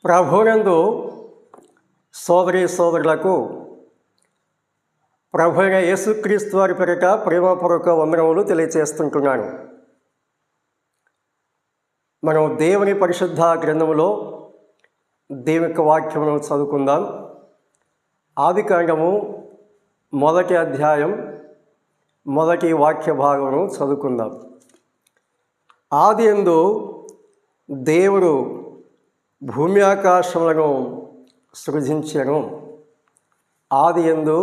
ప్రభునందు సోదరీ సోదరులకు ప్రభు అయిన యేసుక్రీస్తు వారి పేరిట ప్రేమపూర్వక వందనములు తెలియచేస్తుంటున్నాను. మనం దేవుని పరిశుద్ధ గ్రంథములో దేవుని యొక్క వాక్యమును చదువుకుందాం. ఆదికాండము 1వ అధ్యాయం 1వ వాక్య భాగమును చదువుకుందాం. ఆదియందు దేవుడు భూమి ఆకాశములను సృజించెను. ఆదియందు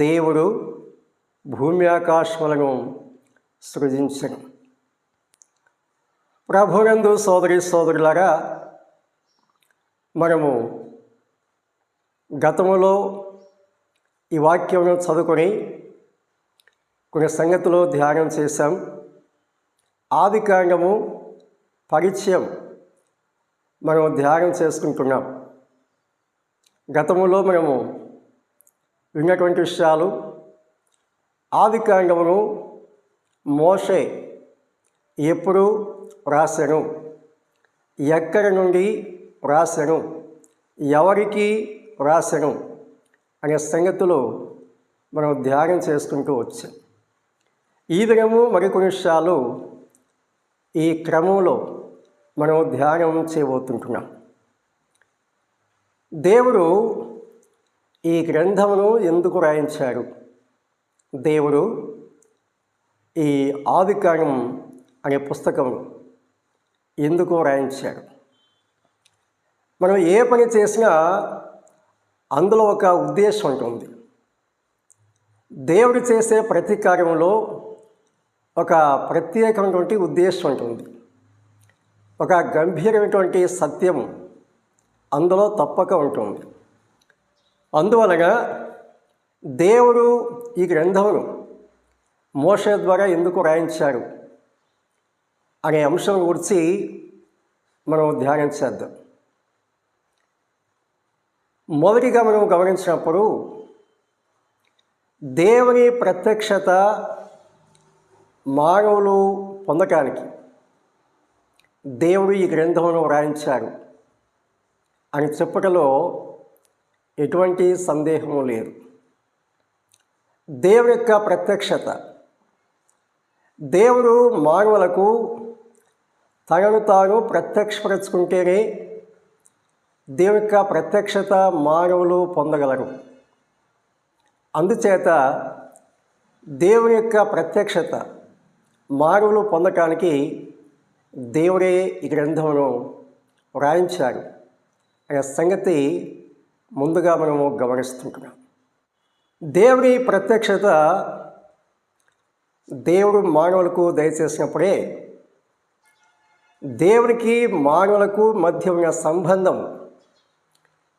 దేవుడు భూమి ఆకాశములను సృజించెను. ప్రభునందు సోదరీ సోదరులారా, మనము గతములో ఈ వాక్యమును చదువుకొని కొన్ని సంగతులు ధ్యానం చేశాం. ఆదికాండము పరిచయం మనం ధ్యానం చేసుకుంటున్నాం. గతములో మనము విన్నటువంటి విషయాలు, ఆదికాండమును మోషే ఎప్పుడు రాశాను, ఎక్కడి నుండి రాశాను, ఎవరికి రాశాను అనే సంగతులు మనం ధ్యానం చేసుకుంటూ వచ్చాం. ఈ దినము మరికొన్ని విషయాలు ఈ క్రమంలో మనం ధ్యానం చేయబోతుంటున్నాం. దేవుడు ఈ గ్రంథమును ఎందుకు రాయించాడు? దేవుడు ఈ ఆదికాండం అనే పుస్తకం ఎందుకు రాయించాడు? మనం ఏ పని చేసినా అందులో ఒక ఉద్దేశం ఉంటుంది. దేవుడు చేసే ప్రతి కార్యంలో ఒక ప్రత్యేకమైనటువంటి ఉద్దేశం ఉంటుంది. ఒక గంభీరమైనటువంటి సత్యం అందులో తప్పక ఉంటుంది. అందువలన దేవుడు ఈ గ్రంథమును మోషే ద్వారా ఎందుకు రాయించాడు అనే అంశం గురించి మనం ధ్యానం చేద్దాం. మొదటిగా మనం గమనించినప్పుడు దేవుని ప్రత్యక్షత మానవులు పొందటానికి దేవుడు ఈ గ్రంథమును వ్రాయించాడు అని చెప్పటంలో ఎటువంటి సందేహము లేదు. దేవుని యొక్క ప్రత్యక్షత, దేవుడు మానవులకు తనను తాను ప్రత్యక్షపరచుకుంటేనే దేవుని యొక్క ప్రత్యక్షత మానవులు పొందగలరు. అందుచేత దేవుని యొక్క ప్రత్యక్షత మానవులు పొందటానికి దేవుడే ఈ గ్రంథమును వ్రాయించాడు అనే సంగతి ముందుగా మనము గమనిస్తుంటున్నాం. దేవుని ప్రత్యక్షత దేవుడు మానవులకు దయచేసినప్పుడే దేవునికి మానవులకు మధ్య ఉన్న సంబంధం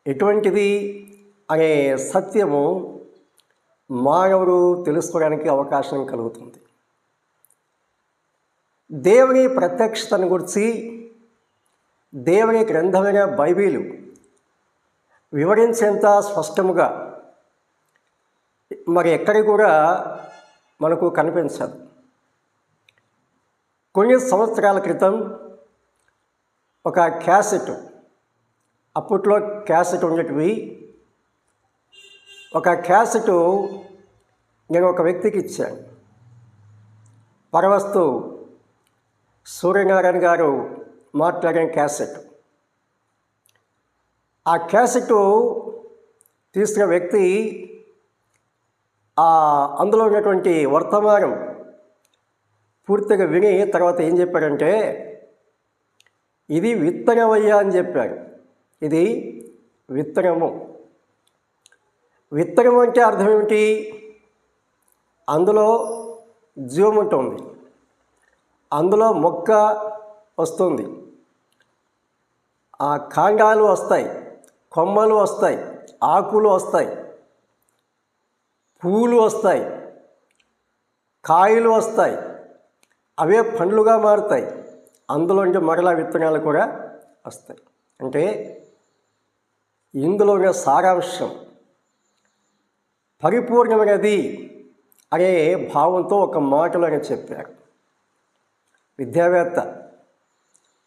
ఎటువంటిది అనే సత్యము మానవుడు తెలుసుకోవడానికి అవకాశం కలుగుతుంది. దేవుని ప్రత్యక్షతను గురించి దేవుని గ్రంథమైన బైబిలు వివరించేంత స్పష్టముగా మరి ఎక్కడి కూడా మనకు కనిపించదు. కొన్ని సంవత్సరాల క్రితం ఒక క్యాసెట్, అప్పట్లో క్యాసెట్ ఉండేటివి, ఒక క్యాసెట్ నేను ఒక వ్యక్తికి ఇచ్చాను. పరవస్తు సూర్యనారాయణ గారు మాట్లాడిన క్యాసెట్. ఆ క్యాసెట్ తీసుకున్న వ్యక్తి అందులో ఉన్నటువంటి వర్తమానం పూర్తిగా విని తర్వాత ఏం చెప్పాడంటే, ఇది విత్తనమయ్యా అని చెప్పాడు. ఇది విత్తనము. విత్తనం అంటే అర్థం ఏమిటి? అందులో జీవం ఉంటుంది, అందులో మొక్క వస్తుంది, ఆ కాండాలు వస్తాయి, కొమ్మలు వస్తాయి, ఆకులు వస్తాయి, పువ్వులు వస్తాయి, కాయలు వస్తాయి, అవే పండ్లుగా మారుతాయి, అందులో నుంచి మరలా విత్తనాలు కూడా వస్తాయి. అంటే ఇందులో ఉన్న సారాంశం పరిపూర్ణమైనది అనే భావంతో ఒక మాటలో ఆయన చెప్పారు. విద్యావేత్త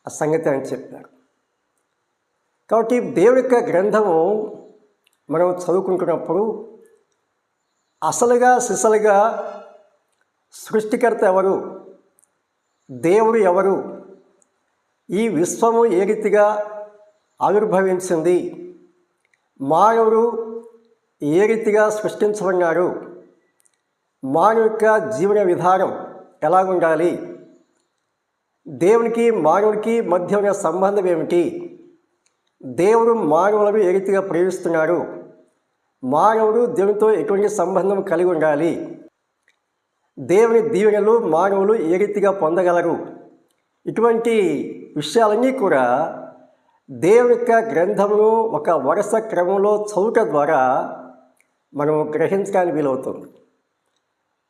ఆ సంగతి అని చెప్పారు. కాబట్టి దేవుని యొక్క గ్రంథము మనం చదువుకుంటున్నప్పుడు అసలుగా సిసలుగా సృష్టికర్త ఎవరు, దేవుడు ఎవరు, ఈ విశ్వము ఏ రీతిగా ఆవిర్భవించింది, మానవుడు ఏ రీతిగా సృష్టించబడినారు, మానవు యొక్క జీవన విధానం ఎలాగుండాలి, దేవునికి మానవుడికి మధ్య ఉన్న సంబంధం ఏమిటి, దేవుడు మానవులను ఏ రీతిగా ప్రేమిస్తున్నాడు, మానవుడు దేవునితో ఎటువంటి సంబంధం కలిగి ఉండాలి, దేవుని దీవెనలు మానవులు ఏ రీతిగా పొందగలరు, ఇటువంటి విషయాలన్నీ కూడా దేవుని యొక్క గ్రంథమును ఒక వరుస క్రమంలో చదువుట ద్వారా మనం గ్రహించడానికి వీలవుతుంది.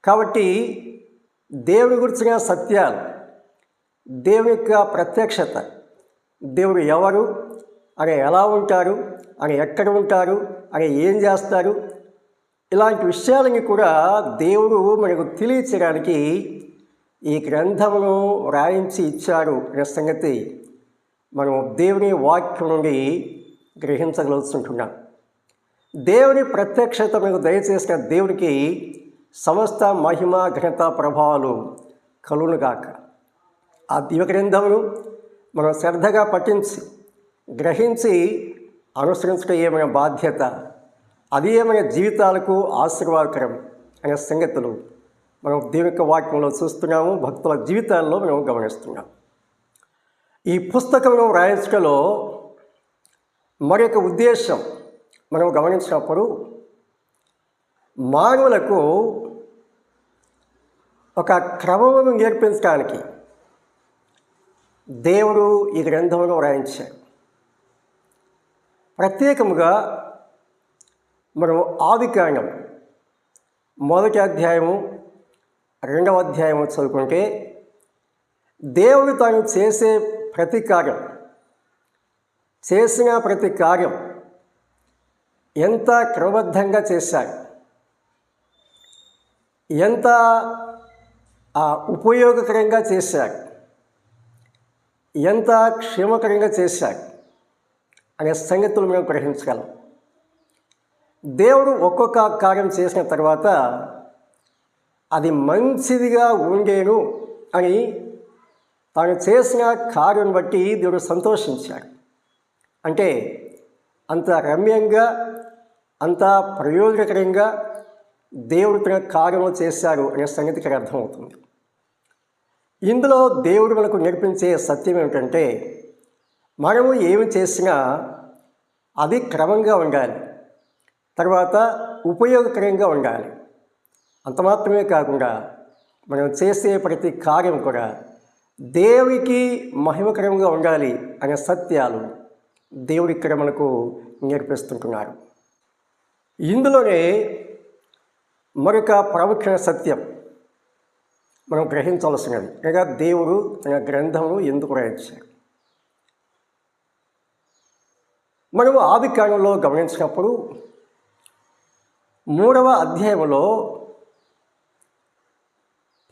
కాబట్టి దేవుని గురించిన సత్యాలు, దేవుని యొక్క ప్రత్యక్షత, దేవుడు ఎవరు, ఆయన ఎలా ఉంటారు, ఆయన ఎక్కడ ఉంటారు, ఆయన ఏం చేస్తారు, ఇలాంటి విషయాలన్నీ కూడా దేవుడు మనకు తెలియచేయడానికి ఈ గ్రంథమును రాయించి ఇచ్చారు అనే సంగతి మనం దేవుని వాక్యం నుండి గ్రహించగలుగుతుంటున్నాం. దేవుని ప్రత్యక్షత మనకు దయచేసిన దేవునికి సమస్త మహిమ ఘనత ప్రభావాలు కలుగునుగాక. ఆ దివ్య గ్రంథమును మనం శ్రద్ధగా పఠించి గ్రహించి అనుసరించడం ఏమైనా బాధ్యత, అది ఏమైనా జీవితాలకు ఆశీర్వాదకరం అనే సంగతులు మనం దేవుని యొక్క వాక్యంలో చూస్తున్నాము, భక్తుల జీవితాల్లో మనం గమనిస్తున్నాం. ఈ పుస్తకంలో రాయించడంలో మరొక ఉద్దేశం మనం గమనించినప్పుడు మానవులకు ఒక క్రమమును నేర్పించడానికి దేవుడు ఈ గ్రంథంలో రాయించాడు. ప్రత్యేకముగా మనం ఆదికాండం 1వ అధ్యాయము 2వ అధ్యాయము చదువుకుంటే దేవుడు తాను చేసే ప్రతి కార్యం, చేసిన ప్రతి కార్యం ఎంత క్రమబద్ధంగా చేశాడు, ఎంత ఉపయోగకరంగా చేశాడు, ఎంత క్షేమకరంగా చేశాడు అనే సంగతులు మేము గ్రహించగలం. దేవుడు ఒక్కొక్క కార్యం చేసిన తర్వాత అది మంచిదిగా ఉండేను అని తాను చేసిన కార్యం బట్టి దేవుడు సంతోషించాడు. అంటే అంత రమ్యంగా, అంత ప్రయోజనకరంగా దేవుడు తన కార్యము చేశాడు అనే సంగతి ఇక్కడ అర్థమవుతుంది. ఇందులో దేవుడు మనకు నేర్పించే సత్యం ఏమిటంటే మనము ఏమి చేసినా అది క్రమంగా ఉండాలి, తర్వాత ఉపయోగకరంగా ఉండాలి. అంత మాత్రమే కాకుండా మనం చేసే ప్రతి కార్యం కూడా దేవునికి మహిమకరంగా ఉండాలి అనే సత్యాలు దేవుడు ఇక్కడ మనకు నేర్పిస్తుంటున్నారు. ఇందులోనే మరొక ప్రాముఖ్యమైన సత్యం మనం గ్రహించవలసినది, అనగా దేవుడు తన గ్రంథమును ఎందుకు రాయించాడు. మనము ఆదికాండంలో గమనించినప్పుడు 3వ అధ్యాయంలో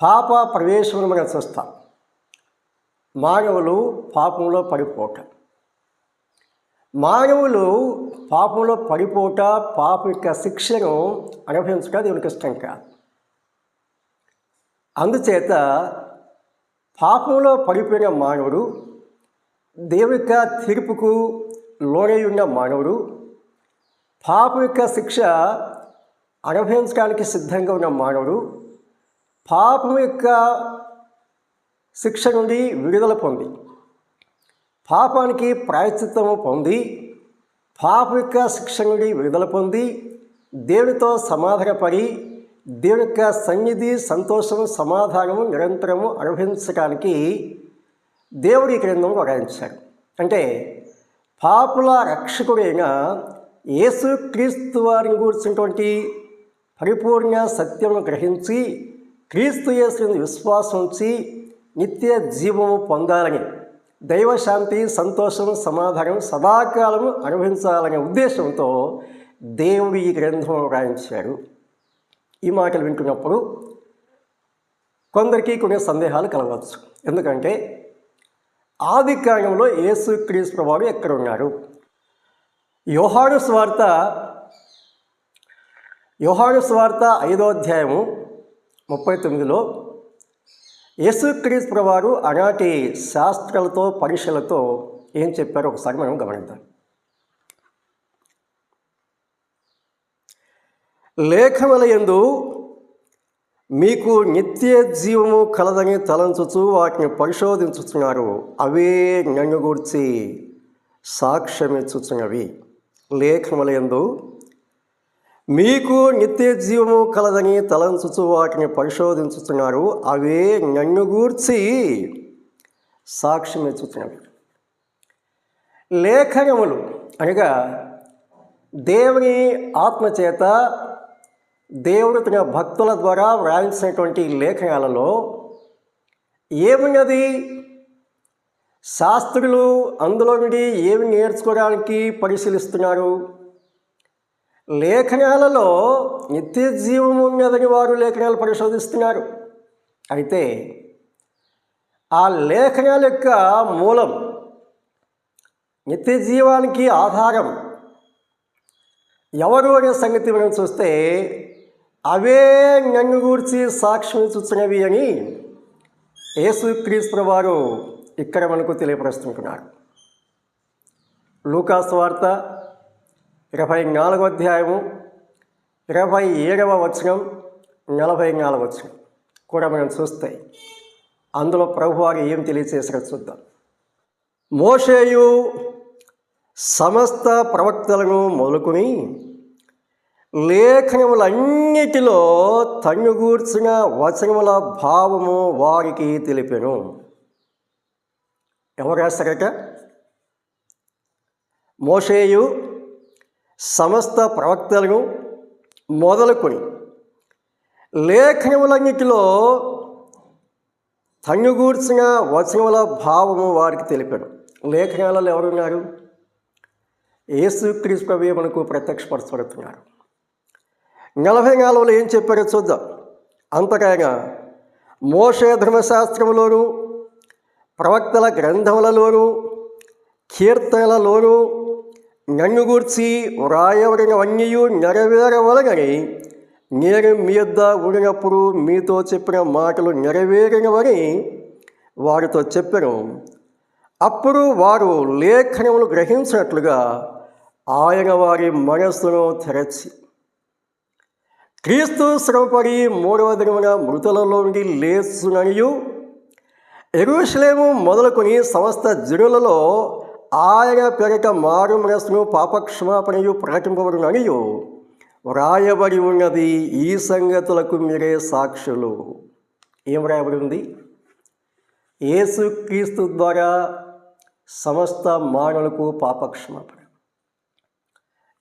పాప ప్రవేశమును మనం చూస్తాం. మానవులు పాపంలో పడిపోట, మానవులు పాపంలో పడిపోట, పాప యొక్క శిక్షను అనుభవించడం దేవునికి ఇష్టం కాదు. అందుచేత పాపంలో పడిపోయిన మానవుడు, దేవుని యొక్క తీర్పుకు లోనై ఉన్న మానవుడు, పాప యొక్క శిక్ష అనుభవించడానికి సిద్ధంగా ఉన్న మానవుడు పాపం యొక్క శిక్ష నుండి విడుదల పొంది, పాపానికి ప్రాయశ్చిత్తము పొంది, పాప యొక్క శిక్ష నుండి విడుదల పొంది దేవునితో సమాధానపడి దేవుని యొక్క సన్నిధి, సంతోషము, సమాధానము నిరంతరము అనుభవించడానికి దేవుడి గ్రంథం రాయించాడు. అంటే పాపుల రక్షకుడైన యేసుక్రీస్తు వారిని కూర్చున్నటువంటి పరిపూర్ణ సత్యమును గ్రహించి క్రీస్తు యేసుని విశ్వాసం ఉంచి నిత్య జీవము పొందాలని, దైవశాంతి, సంతోషము, సమాధానం సదాకాలము అనుభవించాలనే ఉద్దేశంతో దేవుడు ఈ గ్రంథం రాయించాడు. ఈ మాటలు వింటున్నప్పుడు కొందరికి కొన్ని సందేహాలు కలగవచ్చు. ఎందుకంటే ఆదికాండంలో యేసుక్రీస్తు ప్రభువు ఎక్కడ ఉన్నారు, యోహాను సువార్త 5వ అధ్యాయము 39లో యేసుక్రీస్తు ప్రభువారు ఆనాటి శాస్త్రాలతో పరీక్షలతో ఏం చెప్పారో ఒకసారి మనం గమనిద్దాం. లేఖనములయందు మీకు నిత్య జీవము కలదని తలంచుచు వాటిని పరిశోధించుతున్నారు, అవే నన్ను గూర్చి సాక్ష్యమిచ్చుచున్నవి. లేఖనములయందు మీకు నిత్య జీవము కలదని తలంచుచు వాటిని పరిశోధించుతున్నారు, అవే నన్ను గూర్చి సాక్ష్యమిచ్చుచున్నవి. లేఖనములు అనగా దేవుని ఆత్మచేత దేవుడు తన భక్తుల ద్వారా వ్రాయించినటువంటి లేఖనాలలో ఏమున్నది? శాస్త్రులు అందులో నుండి ఏమి నేర్చుకోవడానికి పరిశీలిస్తున్నారు? లేఖనాలలో నిత్య జీవము ఉన్నదని వారు లేఖనాలు పరిశోధిస్తున్నారు. అయితే ఆ లేఖనాల యొక్క మూలం, నిత్య జీవానికి ఆధారం ఎవరు అనే సంగతి మనం చూస్తే అవే నన్ను గూర్చి సాక్ష్యం ఇచ్చుచున్నవి అని యేసుక్రీస్తు వారు ఇక్కడ మనకు తెలియపరుస్తుంటున్నారు. లూకా సువార్త 24వ అధ్యాయము 27వ వచనం 44వ వచనం కూడా మనం చూస్తే అందులో ప్రభువారు ఏం తెలియచేసారో చూద్దాం. మోషేయు సమస్త ప్రవక్తలను మొదలుకొని లేఖనములన్నిటిలో తన్ను గూర్చిన వచనముల భావము వారికి తెలిపెను. ఎవరు రాస్తారట? మోషేయు సమస్త ప్రవక్తలను మొదలుకొని లేఖనములన్నిటిలో తన్ను గూర్చిన వచనముల భావము వారికి తెలిపాడు. లేఖనాలలో ఎవరున్నారు? యేసుక్రీస్తు ప్రభువే మనకు ప్రత్యక్షపరచబడుతున్నారు. 44లో ఏం చెప్పారో చూద్దాం. అంతటా మోషే ధర్మశాస్త్రములోను ప్రవక్తల గ్రంథములలోను కీర్తనలలోను నన్ను గూర్చి వ్రాయబడినవన్నీ నెరవేరవలనని నేను మీ యొద్ద ఉండినప్పుడు మీతో చెప్పిన మాటలు నెరవేరినవని వారితో చెప్పాను. అప్పుడు వారు లేఖనములు గ్రహించినట్లుగా ఆయన వారి మనస్సును తెరచి క్రీస్తు శ్రమపడి 3వ దినమున మృతులలో నుండి లేచుననియు యెరూషలేము మొదలుకొని సమస్త జనులలో ఆయన పేరిట మారు మనస్సును పాపక్షమాపణయు ప్రకటింపబడుననియు వ్రాయబడి ఉన్నది. ఈ సంగతులకు మీరే సాక్షులు. ఏం వ్రాయబడి ఉంది? యేసుక్రీస్తు ద్వారా సమస్త మానవులకు పాపక్షమాపణ.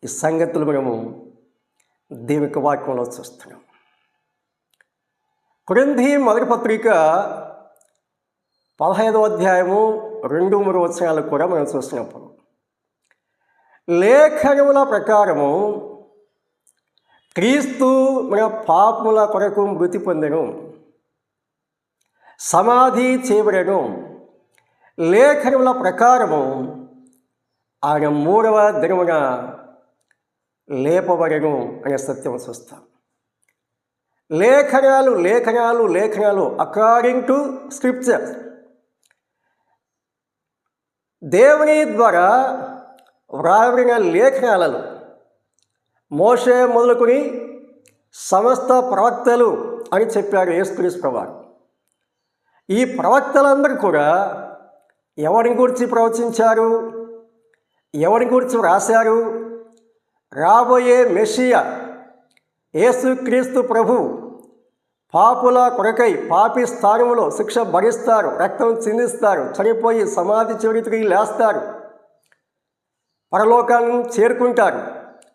ఈ సంగతులు మనము దేవుని వాక్యంలో చూస్తున్నాం. కొరింథీ మొదటి పత్రిక 15వ అధ్యాయము 2-3 వచనాలు కూడా మనం చూసినప్పుడు లేఖనముల ప్రకారము క్రీస్తు మన పాపముల కొరకు మృతి పొందెను, సమాధి చేయబడెను. లేఖనముల ప్రకారము ఆయన 3వ దినమున లేపబడెను అనే సత్యం చూస్తాం. లేఖనాలు లేఖనాలు లేఖనాలు అకార్డింగ్ టు స్క్రిప్చర్, దేవుని ద్వారా వ్రాయబడిన లేఖనాలలో మోషే మొదలుకొని సమస్త ప్రవక్తలు అని చెప్పాడు యేసుక్రీస్తు ప్రభువారు. ఈ ప్రవక్తలందరూ కూడా ఎవరిని గురించి ప్రవచించారు? ఎవరిని గురించి వ్రాశారు? రాబోయే మెస్సియా యేసుక్రీస్తు ప్రభు పాపుల కొరకై పాపి స్థానంలో శిక్ష భరిస్తారు, రక్తం చిందిస్తారు, చనిపోయి సమాధి చివరి తిరిగి లేస్తారు, పరలోకాన్ని చేరుకుంటారు.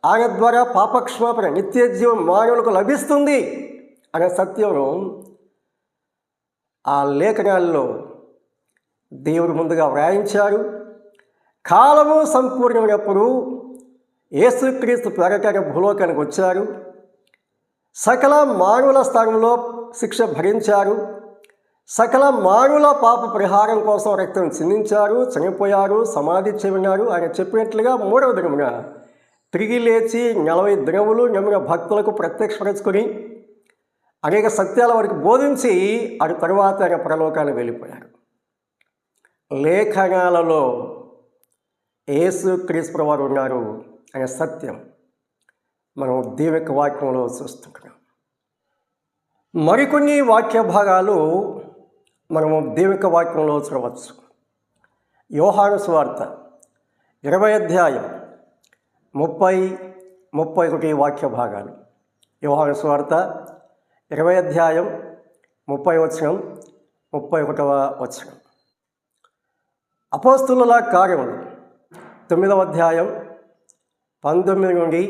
ఆయన ద్వారా పాపక్షమాపణ నిత్య జీవం మానవులకు లభిస్తుంది అనే సత్యం ఆ లేఖనాల్లో దేవుడు ముందుగా వ్రాయించారు. కాలము సంపూర్ణమైనప్పుడు యేసుక్రీస్తు ప్రకటన భూలోకానికి వచ్చారు. సకల మానవుల స్థానంలో శిక్ష భరించారు. సకల మానవుల పాప పరిహారం కోసం రక్తం చిందించారు, చనిపోయారు, సమాధి చేయబడినారు. ఆయన చెప్పినట్లుగా 3వ దినమున తిరిగి లేచి 40 దినములు నమ్మిన భక్తులకు ప్రత్యక్షపరుచుకొని అనేక సత్యాల వారికి బోధించి అటు తరువాత ఆయన పరలోకానికి వెళ్ళిపోయారు. లేఖనాలలో యేసుక్రీస్తు వారు ఉన్నారు అనే సత్యం మనం దేవుని యొక్క వాక్యంలో చూస్తున్నాం. మరికొన్ని వాక్య భాగాలు మనము దేవుని యొక్క వాక్యంలో చూడవచ్చు. యోహాను సువార్త 20 అధ్యాయం 30-31 వాక్య భాగాలు. యోహాను సువార్త 20 అధ్యాయం 30 వచనం 31వ వచనం. అపోస్తుల కార్యములు 9వ అధ్యాయం 19 నుండి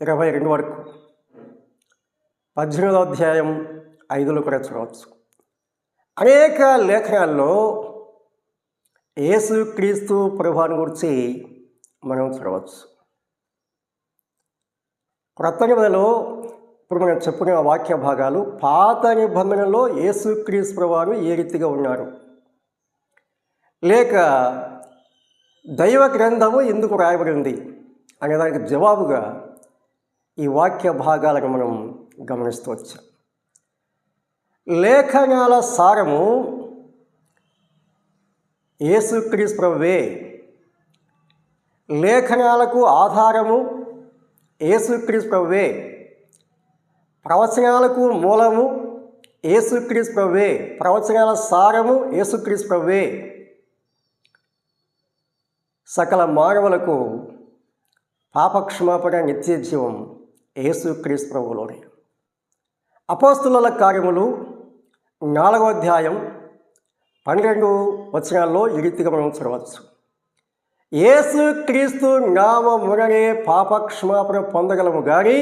22 వరకు, 18వ అధ్యాయం 5లో కూడా చూడవచ్చు. అనేక లేఖనాల్లో యేసుక్రీస్తు ప్రభువుని గురించి మనం చూడవచ్చు. క్రొత్త నిబంధనలో ఇప్పుడు మనం చెప్పుకునే వాక్య భాగాలు పాత నిబంధనలో యేసుక్రీస్తు ప్రభువు ఏ రీతిగా ఉన్నారు, లేక దైవ గ్రంథము ఎందుకు రాయబడింది అనేదానికి జవాబుగా ఈ వాక్య భాగాలను మనం గమనిస్తూ వచ్చాం. లేఖనాల సారము యేసుక్రీస్తు ప్రభువే, లేఖనాలకు ఆధారము యేసుక్రీస్తు ప్రభువే, ప్రవచనాలకు మూలము యేసుక్రీస్తు ప్రభువే, ప్రవచనాల సారము యేసుక్రీస్తు ప్రభువే. సకల మానవులకు పాపక్షమాపణ నిత్య జీవం యేసుక్రీస్తు ప్రభువులోనే. అపోస్తుల కార్యములు 4వ అధ్యాయం 12 వచనాల్లో ఈ రీతిగా మనం చూడవచ్చు. యేసుక్రీస్తు నామముననే పాపక్షమాపణ పొందగలము కానీ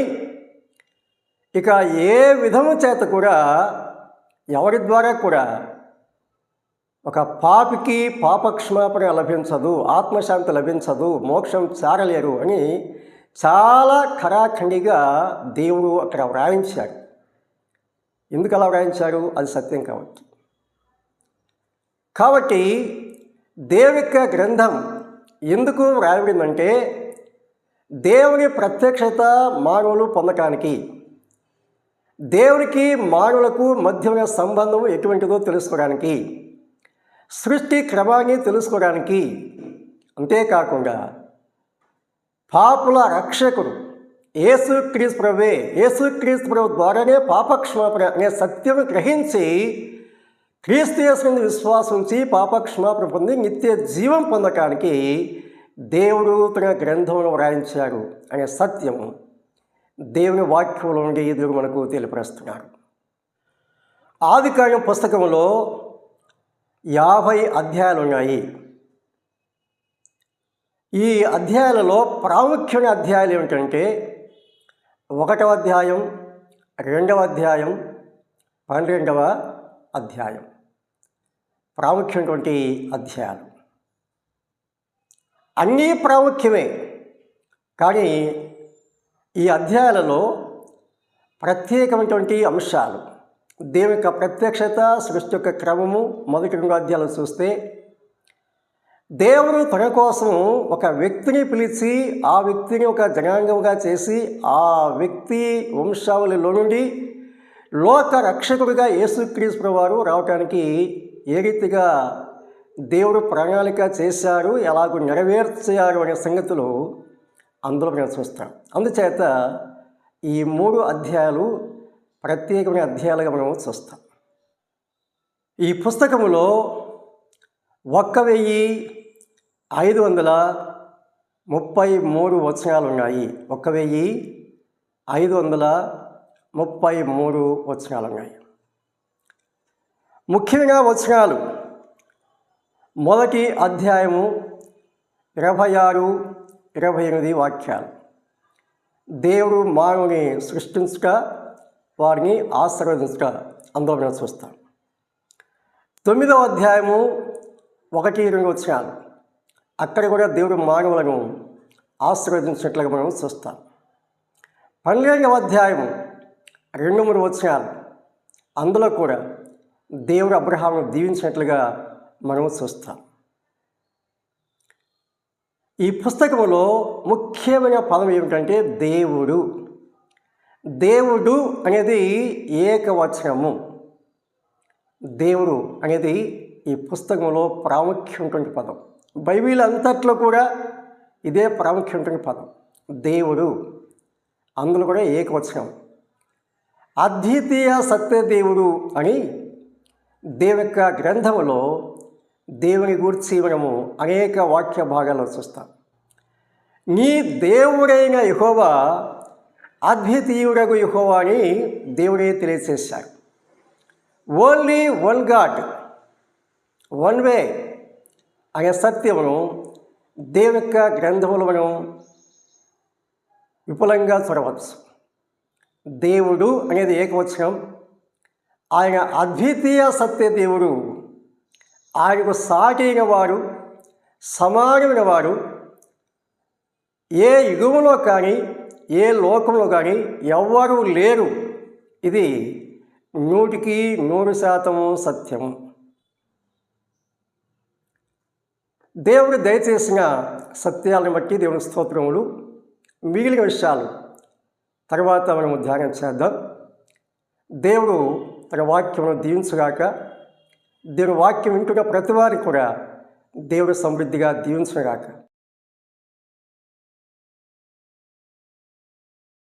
ఇక ఏ విధము చేత కూడా ఎవరి ద్వారా కూడా ఒక పాపికి పాపక్షమాపణ లభించదు, ఆత్మశాంతి లభించదు, మోక్షం చారలేరు అని చాలా ఖరాఖండిగా దేవుడు అక్కడ వ్రాయించాడు. ఎందుకు అలా వ్రాయించారు? అది సత్యం కాబట్టి దేవుని యొక్క గ్రంథం ఎందుకు వ్రాయబడిందంటే దేవుని ప్రత్యక్షత మానవులు పొందటానికి, దేవునికి మానవులకు మధ్య ఉన్న సంబంధం ఎటువంటిదో తెలుసుకోవడానికి, సృష్టి క్రమాన్ని తెలుసుకోవడానికి, అంతేకాకుండా పాపుల రక్షకుడు యేసుక్రీస్తు ప్రభువే, యేసుక్రీస్తు ప్రభు ద్వారానే పాపక్షమాపణ అనే సత్యం గ్రహించి క్రీస్తు యేసుని విశ్వాసించి పాపక్షమాపణ పొంది నిత్య జీవం పొందటానికి దేవుడు తన గ్రంథంలో వ్రాయించాడు అనే సత్యం దేవుని వాక్యంలో నుండి దేవుడు మనకు తెలియపరుస్తున్నాడు. ఆదికాండం పుస్తకంలో 50 అధ్యాయాలు ఉన్నాయి. ఈ అధ్యాయాలలో ప్రాముఖ్యమైన అధ్యాయాలు ఏమిటంటే 1వ అధ్యాయం, 2వ అధ్యాయం, 12వ అధ్యాయం ప్రాముఖ్యమైనటువంటి అధ్యాయాలు. అన్నీ ప్రాముఖ్యమే, కానీ ఈ అధ్యాయాలలో ప్రత్యేకమైనటువంటి అంశాలు, దేవుని యొక్క ప్రత్యక్షత, సృష్టి యొక్క క్రమము మొదటి 2 అధ్యాయాలు చూస్తే దేవుడు తన కోసం ఒక వ్యక్తిని పిలిచి ఆ వ్యక్తిని ఒక జనాంగంగా చేసి ఆ వ్యక్తి వంశావళిలో నుండి లోక రక్షకుడిగా యేసుక్రీస్తు ప్రభువారు రావటానికి ఏ రీతిగా దేవుడు ప్రణాళిక చేశారు, ఎలాగో నెరవేర్చారు అనే సంగతులు అందులో మనం చూస్తాం. అందుచేత ఈ 3 అధ్యాయాలు ప్రత్యేకమైన అధ్యాయాలుగా మనం చూస్తాం. ఈ పుస్తకములో 1533 వచనాలు ఉన్నాయి. 1533 వచనాలు ఉన్నాయి. ముఖ్యంగా వచనాలు మొదటి అధ్యాయము 26-28 వాక్యాలు. దేవుడు మానవుని సృష్టించక వారిని ఆశీర్వదించక అందులో మనం చూస్తాం. 9వ అధ్యాయము 1-2 వచనాలు, అక్కడ కూడా దేవుడు మానవులను ఆశీర్వదించినట్లుగా మనం చూస్తాం. 12వ అధ్యాయము 2-3 వచనాలు, అందులో కూడా దేవుడు అబ్రహామును దీవించినట్లుగా మనం చూస్తాం. ఈ పుస్తకంలో ముఖ్యమైన పదం ఏమిటంటే దేవుడు. దేవుడు అనేది ఏకవచనము. దేవుడు అనేది ఈ పుస్తకంలో ప్రాముఖ్యమైనటువంటి పదం. బైబిల్ అంతట్లో కూడా ఇదే ప్రాముఖ్యమైనటువంటి పదం, దేవుడు. అందులో కూడా ఏకవచనం. అద్వితీయ సత్యదేవుడు అని దేవుని యొక్క గ్రంథములో దేవుని గూర్చి మనము అనేక వాక్య భాగాల్లో చూస్తాం. నీ దేవుడైన యెహోవా అద్వితీయుడగు యెహోవా అని దేవుడే తెలియజేశారు. Only one God, one way అనే సత్యమును దేవుని యొక్క గ్రంథములు మనం విపులంగా చూడవచ్చు. దేవుడు అనేది ఏకవచనం. ఆయన అద్వితీయ సత్యదేవుడు. ఆయనకు సాటైన వారు, సమానమైన వారు ఏ యుగంలో కానీ ఏ లోకంలో కానీ ఎవ్వరూ లేరు. ఇది 100% సత్యము. దేవుడు దయచేసిన సత్యాలను బట్టి దేవుని స్తోత్రములు. మిగిలిన విషయాలు తర్వాత మనము ధ్యానం చేద్దాం. దేవుడు తన వాక్యమును దీవించుగాక. దేవుని వాక్యం వింటున్న ప్రతి వారికి కూడా దేవుడు సమృద్ధిగా దీవించుగాక.